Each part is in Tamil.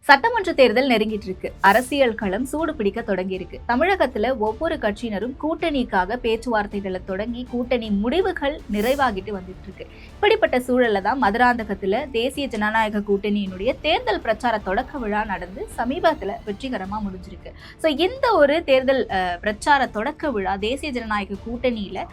சட்டமன்ற தேர்தல் நெருங்கிட்டு இருக்கு. அரசியல் களம் சூடு பிடிக்க தொடங்கி இருக்கு. தமிழகத்துல ஒவ்வொரு கட்சியினரும் கூட்டணிக்காக பேச்சுவார்த்தைகளை தொடங்கி கூட்டணி முடிவுகள் நிறைவாகிட்டு வந்துட்டு இருக்கு. இப்படிப்பட்ட சூழல்ல தான் மதுராந்தகத்துல தேசிய ஜனநாயக கூட்டணியினுடைய தேர்தல் பிரச்சார தொடக்க விழா நடந்து சமீபத்துல வெற்றிகரமா முடிஞ்சிருக்கு. இந்த ஒரு தேர்தல் பிரச்சார தொடக்க விழா தேசிய ஜனநாயக கூட்டணியில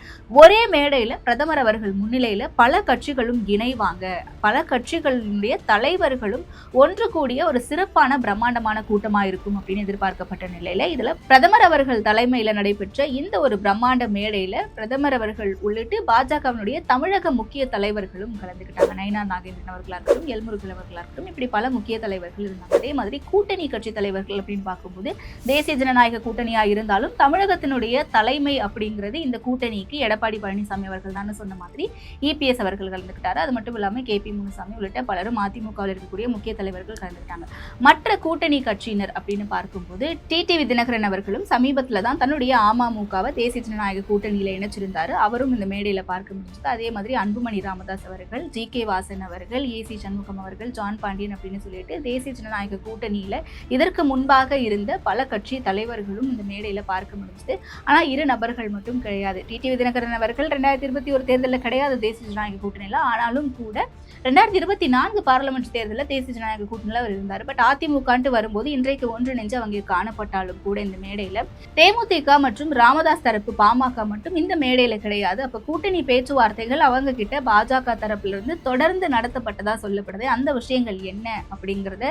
ஒரே மேடையில பிரதமர் அவர்கள் முன்னிலையில பல கட்சிகளும் இணைவாங்க, பல கட்சிகளுடைய தலைவர்களும் ஒன்று கூடிய ஒரு சிறப்பான பிரம்மாண்டமான கூட்டமா இருக்கும் அப்படின்னு எதிர்பார்க்கப்பட்ட நிலையில இதுல பிரதமர் அவர்கள் தலைமையில நடைபெற்ற இந்த ஒரு பிரம்மாண்ட மேடையில பிரதமர் அவர்கள் உள்ளிட்டு பாஜகவினுடைய தமிழக முக்கிய தலைவர்களும் கலந்துக்கிட்டாங்க. நயினா நாகேந்திரன் அவர்களா இருக்கட்டும், எல்முருகன் அவர்களா இருக்கட்டும், இப்படி பல முக்கிய தலைவர்கள் இருந்தாங்க. அதே மாதிரி கூட்டணி கட்சி தலைவர்கள் அப்படின்னு பார்க்கும்போது தேசிய ஜனநாயக கூட்டணியா இருந்தாலும் தமிழகத்தினுடைய தலைமை அப்படிங்கிறது இந்த கூட்டணிக்கு எடப்பாடி பழனிசாமி அவர்கள் தான் சொன்ன மாதிரி இபிஎஸ் அவர்கள் கலந்துக்கிட்டாரு. அது மட்டும் இல்லாம கேபி முனுசாமி உள்ளிட்ட பலரும் அதிமுகவில் இருக்கக்கூடிய முக்கிய தலைவர்கள் கலந்துக்கிட்டாங்க. மற்ற கூட்டணி கட்சியினர் அப்படின்னு பார்க்கும்போது டிடிவி தினகரன் அவர்களும் சமீபத்துல தான் தன்னுடைய அமமுகவை தேசிய ஜனநாயக கூட்டணியில இணைச்சிருந்தாரு. அவரும் இந்த மேடையில பார்க்க முடிஞ்சது. அதே மாதிரி அன்புமணி ராமதாஸ் அவர்கள், ஜி.கே. வாசன் அவர்கள், ஏசி சண்முகம் அவர்கள், ஜான் பாண்டியன் அப்படின்னு சொல்லிட்டு தேசிய ஜனநாயக கூட்டணியில இதற்கு முன்பாக இருந்த பல கட்சி தலைவர்களும் இந்த மேடையில பார்க்க முடிஞ்சது. ஆனா இரு நபர்கள் மட்டும் கிடையாது. டிடிவி தினகரன் அவர்கள் 2021 தேர்தலில் கிடையாது தேசிய ஜனநாயக கூட்டணியில. ஆனாலும் கூட 2024 பார்லிமெண்ட் தேர்தலில் தேசிய ஜனநாயக கூட்டணியில அவர் இருந்தார். பட் அதிமுகன்ட்டு வரும்போது இன்றைக்கு ஒன்றிணைஞ்சு அவங்க காணப்பட்டாலும் கூட இந்த மேடையில தேமுதிக மற்றும் ராமதாஸ் தரப்பு பாமக மட்டும் இந்த மேடையில கிடையாது. அப்ப கூட்டணி பேச்சுவார்த்தைகள் அவங்க கிட்ட பாஜக தரப்புல இருந்து தொடர்ந்து நடத்தப்பட்டதா சொல்லப்படுது. அந்த விஷயங்கள் என்ன அப்படிங்கறத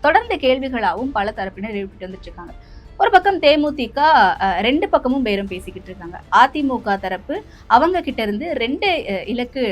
தொடர்ந்து கேள்விகளாகவும் பல தரப்பினர் எழுப்பிட்டு வந்துட்டு இருக்காங்க. ஒரு பக்கம் தேமுதிக ரெண்டு பக்கமும் பேரம் பேசிக்கிட்டு இருக்காங்க. அதிமுக தரப்பு அவங்க கிட்ட இருந்து 2 இலக்கு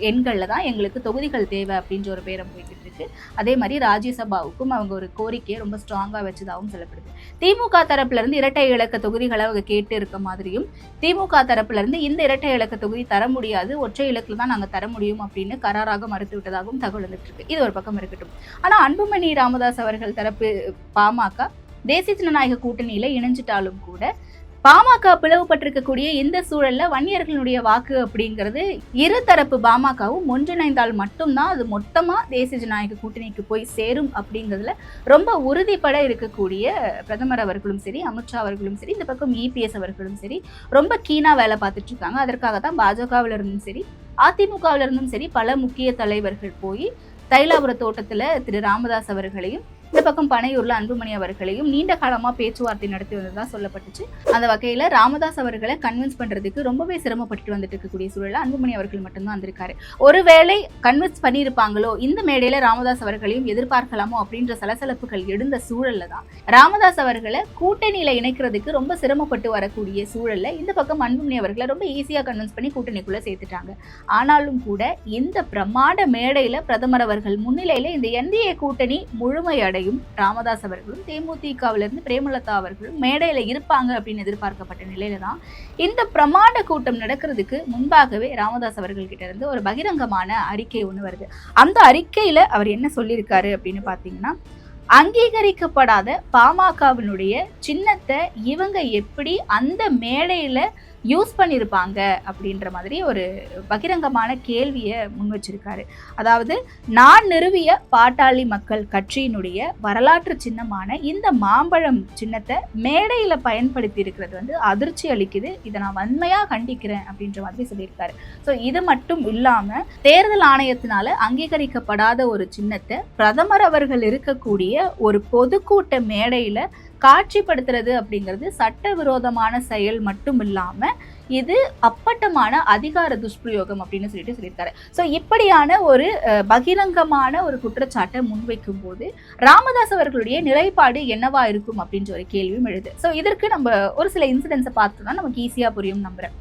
எண்கள்ல தான் எங்களுக்கு தொகுதிகள் தேவை அப்படின்ற ஒரு பேரம் போய்கிட்டு இருக்கு. அதே மாதிரி ராஜ்யசபாவுக்கும் அவங்க ஒரு கோரிக்கையை ரொம்ப ஸ்ட்ராங்கா வச்சதாகவும் சொல்லப்படுது. திமுக தரப்புல இருந்து இரட்டை இலக்க தொகுதிகளை அவங்க கேட்டு இருக்க மாதிரியும், திமுக தரப்புல இருந்து இந்த இரட்டை இலக்க தொகுதி தர முடியாது, ஒற்றை இலக்குல தான் நாங்க தர முடியும் அப்படின்னு கராராக மறுத்து விட்டதாகவும் தகவல் வந்துட்டு இருக்கு. இது ஒரு பக்கம் இருக்கட்டும். ஆனா அன்புமணி ராமதாஸ் அவர்கள் தரப்பு பாமக தேசிய ஜனநாயக கூட்டணியில இணைஞ்சிட்டாலும் கூட பாமக பிளவுபட்டிருக்கக்கூடிய இந்த சூழல்ல வன்னியர்களுடைய வாக்கு அப்படிங்கிறது இரு தரப்பு பாமகவும் ஒன்றிணைந்தால் மட்டும்தான் அது மொத்தமா தேசிய ஜனநாயக கூட்டணிக்கு போய் சேரும் அப்படிங்கிறதுல ரொம்ப உறுதிப்பட இருக்கக்கூடிய பிரதமர் அவர்களும் சரி, அமித்ஷா அவர்களும் சரி, இந்த பக்கம் இபிஎஸ் அவர்களும் சரி ரொம்ப கீனா வேலை பார்த்துட்டு இருக்காங்க. அதற்காக தான் பாஜகவில இருந்தும் சரி, அதிமுகவில இருந்தும் சரி பல முக்கிய தலைவர்கள் போய் தைலாபுர தோட்டத்துல திரு ராமதாஸ் அவர்களையும் இந்த பக்கம் பனையூர்ல அன்புமணி அவர்களையும் நீண்ட காலமா பேச்சுவார்த்தை நடத்தி வந்ததா சொல்லப்பட்டுச்சு. அந்த வகையில ராமதாஸ் அவர்களை கன்வின்ஸ் பண்றதுக்கு ரொம்பவே சிரமப்பட்டு வந்துட்டு இருக்கக்கூடிய சூழல்ல அன்புமணி அவர்கள் மட்டும்தான் வந்திருக்காரு. ஒருவேளை கன்வின்ஸ் பண்ணியிருப்பாங்களோ, இந்த மேடையில ராமதாஸ் அவர்களையும் எதிர்பார்க்கலாமோ அப்படின்ற சலசலப்புகள் எழுந்த சூழல்ல தான் ராமதாஸ் அவர்களை கூட்டணியில இணைக்கிறதுக்கு ரொம்ப சிரமப்பட்டு வரக்கூடிய சூழல்ல இந்த பக்கம் அன்புமணி அவர்களை ரொம்ப ஈஸியா கன்வின்ஸ் பண்ணி கூட்டணிக்குள்ள சேர்த்துட்டாங்க. ஆனாலும் கூட இந்த பிரம்மாண்ட மேடையில பிரதமர் அவர்கள் முன்னிலையில இந்த என்டிஏ கூட்டணி முழுமையடை ராமதாஸ் அவர்களும் தேமுதிகவிலிருந்து பிரேமலதா அவர்களும் மேடையில இருப்பாங்க அப்படின்னு எதிர்பார்க்கப்பட்ட நிலையில தான் இந்த பிரமாண்ட கூட்டம் நடக்கிறதுக்கு முன்பாகவே ராமதாஸ் அவர்கள் கிட்ட இருந்து ஒரு பகிரங்கமான அறிக்கை ஒண்ணு வருது. அந்த அறிக்கையில அவர் என்ன சொல்லியிருக்காரு அப்படின்னு பாத்தீங்கன்னா, அங்கீகரிக்கப்படாத பாமகவினுடைய சின்னத்தை இவங்க எப்படி அந்த மேடையில யூஸ் பண்ணியிருப்பாங்க அப்படின்ற மாதிரி ஒரு பகிரங்கமான கேள்வியை முன் வச்சிருக்காரு. அதாவது, நான் நிறுவிய பாட்டாளி மக்கள் கட்சியினுடைய வரலாற்று சின்னமான இந்த மாம்பழம் சின்னத்தை மேடையில பயன்படுத்தி இருக்கிறது அதிர்ச்சி அளிக்குது, இதை நான் வன்மையா கண்டிக்கிறேன் அப்படின்ற மாதிரி சொல்லியிருக்காரு. இது மட்டும் இல்லாம தேர்தல் ஆணையத்தினால அங்கீகரிக்கப்படாத ஒரு சின்னத்தை பிரதமர் அவர்கள் இருக்கக்கூடிய ஒரு பொதுக்கூட்ட மேடையில காட்சிப்படுத்துறது அப்படிங்கிறது சட்டவிரோதமான செயல் மட்டும் இல்லாம இது அப்பட்டமான அதிகார துஷ்பிரயோகம் அப்படின்னு சொல்லியிருக்காரு. இப்படியான ஒரு பகிரங்கமான ஒரு குற்றச்சாட்டை முன்வைக்கும் போது ராமதாஸ் அவர்களுடைய நிலைப்பாடு என்னவா இருக்கும் அப்படின்ற ஒரு கேள்வியும் எழுது. இதற்கு நம்ம ஒரு சில இன்சிடென்ட்ஸை பார்த்தோம்னா நமக்கு ஈஸியா புரியும் நம்புறேன்.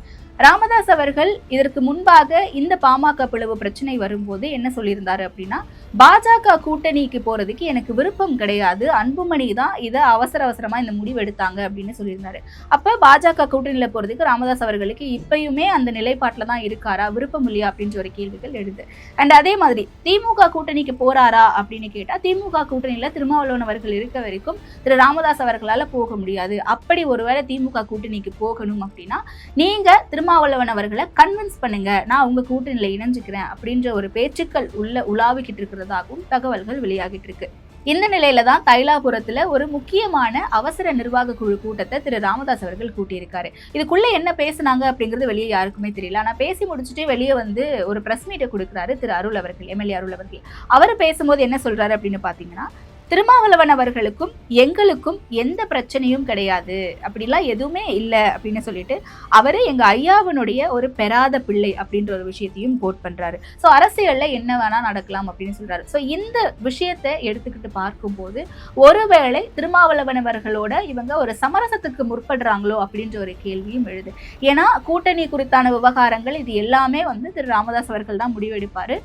ராமதாஸ் அவர்கள் இதற்கு முன்பாக இந்த பாமக பிளவு பிரச்சனை வரும்போது என்ன சொல்லியிருந்தாரு அப்படின்னா, பாஜக கூட்டணிக்கு போறதுக்கு எனக்கு விருப்பம் கிடையாது, அன்புமணி தான் இதை அவசரமா இந்த முடிவு எடுத்தாங்க அப்படின்னு சொல்லியிருந்தாரு. அப்ப பாஜக கூட்டணியில போறதுக்கு ராமதாஸ் அவர்களுக்கு இப்பயுமே அந்த நிலைப்பாட்டுல தான் இருக்காரா, விருப்பம் இல்லையா அப்படின்ற ஒரு கேள்விகள் எழுது. அண்ட் அதே மாதிரி திமுக கூட்டணிக்கு போறாரா அப்படின்னு கேட்டா, திமுக கூட்டணியில திருமாவளவன் அவர்கள் இருக்க வரைக்கும் திரு ராமதாஸ் அவர்களால போக முடியாது. அப்படி ஒருவேளை திமுக கூட்டணிக்கு போகணும் அப்படின்னா நீங்க திருமாவளவன் அவர்களை கன்வின்ஸ் பண்ணுங்க, நான் உங்க கூட்டணியில இணைஞ்சுக்கிறேன் அப்படின்ற ஒரு பேச்சுக்கள் உலாவிக்கிட்டு இருக்கிறதாகவும் தகவல்கள் வெளியாகிட்டு இருக்கு. இந்த நிலையில தான் தைலாபுரத்துல ஒரு முக்கியமான அவசர நிர்வாக குழு கூட்டத்தை திரு ராமதாஸ் அவர்கள் கூட்டியிருக்காரு. இதுக்குள்ள என்ன பேசுனாங்க அப்படிங்கிறது வெளியே யாருக்குமே தெரியல. ஆனா பேசி முடிச்சுட்டு வெளியே வந்து ஒரு பிரஸ் மீட்டை கொடுக்குறாரு திரு அருள் அவர்கள், எம்எல்ஏ அருள் அவர்கள். அவர் பேசும்போது என்ன சொல்றாரு அப்படின்னு பாத்தீங்கன்னா, திருமாவளவன் அவர்களுக்கும் எங்களுக்கும் எந்த பிரச்சனையும் கிடையாது, அப்படிலாம் எதுவுமே இல்லை அப்படின்னு சொல்லிட்டு அவரு எங்க ஐயாவினுடைய ஒரு பெறாத பிள்ளை அப்படின்ற ஒரு விஷயத்தையும் கோட் பண்றாரு. ஸோ அரசியல்ல என்ன வேணா நடக்கலாம் அப்படின்னு சொல்றாரு. ஸோ இந்த விஷயத்தை எடுத்துக்கிட்டு பார்க்கும்போது ஒருவேளை திருமாவளவன் அவர்களோட இவங்க ஒரு சமரசத்துக்கு முற்படுறாங்களோ அப்படின்ற ஒரு கேள்வியும் எழுது. ஏன்னா கூட்டணி குறித்தான விவகாரங்கள் இது எல்லாமே வந்து திரு ராமதாஸ் அவர்கள் தான் முடிவெடுப்பாரு.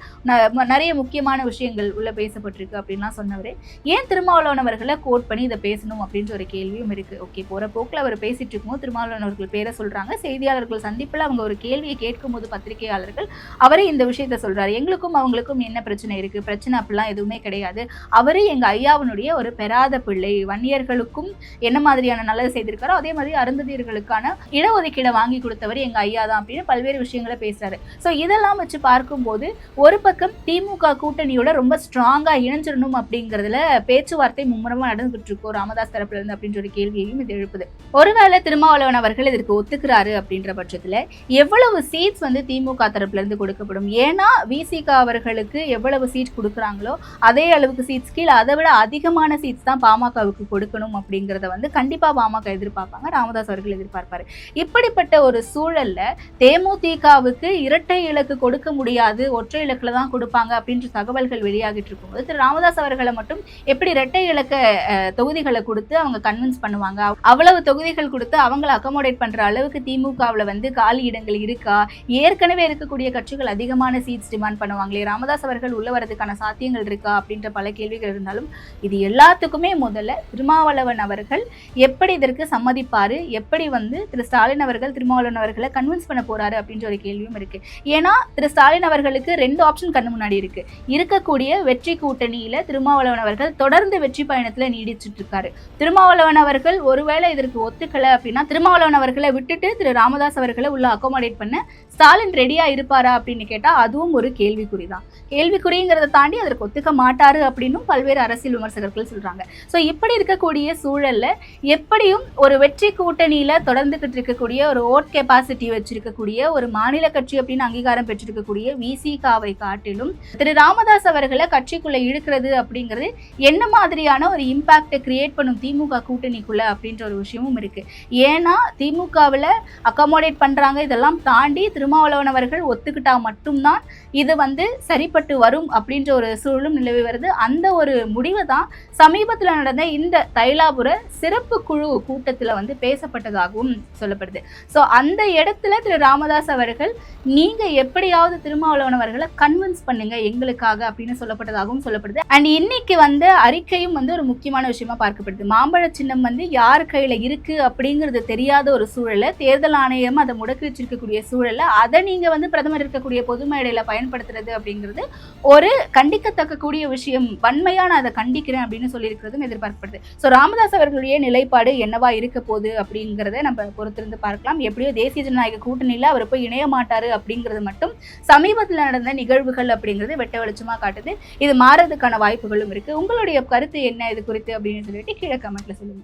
நிறைய முக்கியமான விஷயங்கள் உள்ள பேசப்பட்டிருக்கு அப்படின்லாம் சொன்னவரே ஏன் திருமாவளவன் அவர்களை கோட் பண்ணி இதை பேசணும் அப்படின்ற ஒரு கேள்வியும் இருக்கு. ஓகே, போற போக்குல அவர் பேசிட்டு இருக்கும்போது திருமாவளவன் அவர்கள் பேரை சொல்றாங்க. செய்தியாளர்கள் சந்திப்புல அவங்க ஒரு கேள்வியை கேட்கும் போது பத்திரிகையாளர்கள் அவரே இந்த விஷயத்த சொல்றாரு, எங்களுக்கும் அவங்களுக்கும் என்ன பிரச்சனை இருக்கு, பிரச்சனை அப்படிலாம் எதுவுமே கிடையாது, அவரு எங்க ஐயாவினுடைய ஒரு பெறாத பிள்ளை, வன்னியர்களுக்கும் என்ன மாதிரியான நல்லது செய்திருக்காரோ அதே மாதிரி அருந்ததியர்களுக்கான இடஒதுக்கீடை வாங்கி கொடுத்தவர் எங்க ஐயா தான் அப்படின்னு பல்வேறு விஷயங்களை பேசுறாரு. ஸோ இதெல்லாம் வச்சு பார்க்கும்போது ஒரு பக்கம் திமுக கூட்டணியோட ரொம்ப ஸ்ட்ராங்கா இணைஞ்சிடணும் அப்படிங்கிறதுல பேச்சுவார்த்தை மும்முரமா நடந்துகிட்டு இருக்கோம் ராமதாஸ் தரப்புல இருந்து அப்படின்ற ஒரு கேள்வியையும் இது எழுப்புது. ஒருவேளை திருமாவளவன் அவர்கள் இதற்கு ஒத்துக்கிறாரு அப்படின்ற பட்சத்துல எவ்வளவு சீட்ஸ் வந்து திமுக தரப்புல இருந்து கொடுக்கப்படும்? ஏன்னா விசிக அவர்களுக்கு எவ்வளவு சீட் கொடுக்குறாங்களோ அதே அளவுக்கு சீட்ஸ் கீழே அதை விட அதிகமான சீட்ஸ் தான் பாமகவுக்கு கொடுக்கணும் அப்படிங்கிறத வந்து கண்டிப்பா பாமக எதிர்பார்ப்பாங்க, ராமதாஸ் அவர்கள் எதிர்பார்ப்பாரு. இப்படிப்பட்ட ஒரு சூழல்ல தேமுதிகவுக்கு இரட்டை இலக்கு கொடுக்க முடியாது, ஒற்றை இலக்குல தான் கொடுப்பாங்க அப்படின்ற தகவல்கள் வெளியாகிட்டு இருக்கும்போது திரு ராமதாஸ் அவர்களை மட்டும் எப்படி இரட்டை இலக்க தொகுதிகளை கொடுத்து அவங்க கன்வின்ஸ் பண்ணுவாங்க? அவ்வளவு தொகுதிகள் கொடுத்து அவங்களை அக்கமோடேட் பண்ற அளவுக்கு திமுகவுல வந்து காலி இடங்கள் இருக்கா? ஏற்கனவே இருக்கக்கூடிய கட்சிகள் அதிகமான சீட்ஸ் டிமாண்ட் பண்ணுவாங்களே, ராமதாஸ் அவர்கள் உள்ள வரதுக்கான சாத்தியங்கள் இருக்கா அப்படின்ற பல கேள்விகள் இருந்தாலும் இது எல்லாத்துக்குமே முதல்ல திருமாவளவன் அவர்கள் எப்படி இதற்கு சம்மதிப்பாரு, எப்படி வந்து திரு ஸ்டாலின் அவர்கள் திருமாவளவன் அவர்களை கன்வின்ஸ் பண்ண போறாரு அப்படின்ற ஒரு கேள்வியும் இருக்கு. ஏன்னா திரு ஸ்டாலின் அவர்களுக்கு 2 ஆப்ஷன் கண்ணு முன்னாடி இருக்கு. இருக்கக்கூடிய வெற்றி கூட்டணியில திருமாவளவன் அவர்கள் தொடர்ந்து வெற்றி பயணத்துல நீடிச்சுட்டு இருக்காரு. திருமாவளவன் அவர்கள் ஒருவேளை இதற்கு ஒத்துக்கல அப்படின்னா திருமாவளவன் அவர்களை விட்டுட்டு திரு ராமதாஸ் அவர்களை உள்ள அக்கோமடேட் பண்ண ஸ்டாலின் ரெடியா இருப்பாரா அப்படின்னு கேட்டா அதுவும் ஒரு கேள்விக்குறிதான். கேள்விக்குறிங்கிறத தாண்டி அதற்கு ஒத்துக்க மாட்டாரு அப்படின்னும் பல்வேறு அரசியல் விமர்சகர்கள் சொல்றாங்க. ஸோ இப்படி இருக்கக்கூடிய சூழல்ல எப்படியும் ஒரு வெற்றி கூட்டணியில தொடர்ந்துகிட்டு இருக்கக்கூடிய ஒரு ஓட் கெப்பாசிட்டி வச்சிருக்கக்கூடிய ஒரு மாநில கட்சி அப்படின்னு அங்கீகாரம் பெற்றிருக்கக்கூடிய விசிகாவை காட்டிலும் திரு ராமதாஸ் அவர்களை கட்சிக்குள்ள இழுக்கிறது அப்படிங்கிறது என்ன மாதிரியான ஒரு இம்பாக்டை கிரியேட் பண்ணும் திமுக கூட்டணிக்குள்ள அப்படின்ற ஒரு விஷயமும் இருக்கு. ஏன்னா திமுகவில் அக்கமோடேட் பண்றாங்க, இதெல்லாம் தாண்டி திருமாவளவன் அவர்கள் ஒத்துக்கிட்டா மட்டும்தான் இது வந்து சரிப்பட்டு வரும் அப்படின்ற ஒரு சூழலும் நிலவி வருது. அந்த ஒரு முடிவை தான் சமீபத்தில் நடந்த இந்த தைலாபுர சிறப்பு குழு கூட்டத்தில் வந்து பேசப்பட்டதாகவும் சொல்லப்படுது. ஸோ அந்த இடத்துல திரு ராமதாஸ் அவர்கள் நீங்க எப்படியாவது திருமாவளவன் அவர்களை கன்வின்ஸ் பண்ணுங்க எங்களுக்காக அப்படின்னு சொல்லப்பட்டதாகவும் சொல்லப்படுது. அண்ட் இன்னைக்கு வந்து அறிக்கையும் வந்து ஒரு முக்கியமான விஷயமா பார்க்கப்படுது. மாம்பழ சின்னம் வந்து யார் கையில இருக்கு அப்படிங்கிறது தெரியாத ஒரு சூழல தேர்தல் ஆணையம் அதை முடக்கி வச்சிருக்கக்கூடிய சூழல்ல அதை நீங்க வந்து பிரதமர் இருக்கக்கூடிய பொது மேடையில பயன்படுத்துறது அப்படிங்கிறது ஒரு கண்டிக்கத்தக்க கூடிய விஷயம். வன்மையா நான் அதை கண்டிக்கிறேன் அப்படின்னு சொல்லியிருக்கிறதும் எதிர்பார்க்கப்படுது. ஸோ ராமதாஸ் அவர்களுடைய நிலைப்பாடு என்னவா இருக்க போகுது அப்படிங்கிறத நம்ம பொறுத்திருந்து பார்க்கலாம். எப்படியோ தேசிய ஜனநாயக கூட்டணியில அவர் போய் இணைய மாட்டாரு அப்படிங்கிறது மட்டும் சமீபத்தில் நடந்த நிகழ்வுகள் அப்படிங்கிறது வெட்ட வெளிச்சமா காட்டுது. இது மாறதுக்கான வாய்ப்புகளும் இருக்கு. உங்களுடைய கருத்து என்ன இது குறித்து அப்படின்னு சொல்லிட்டு கீழே கமெண்ட்ல சொல்லுங்க.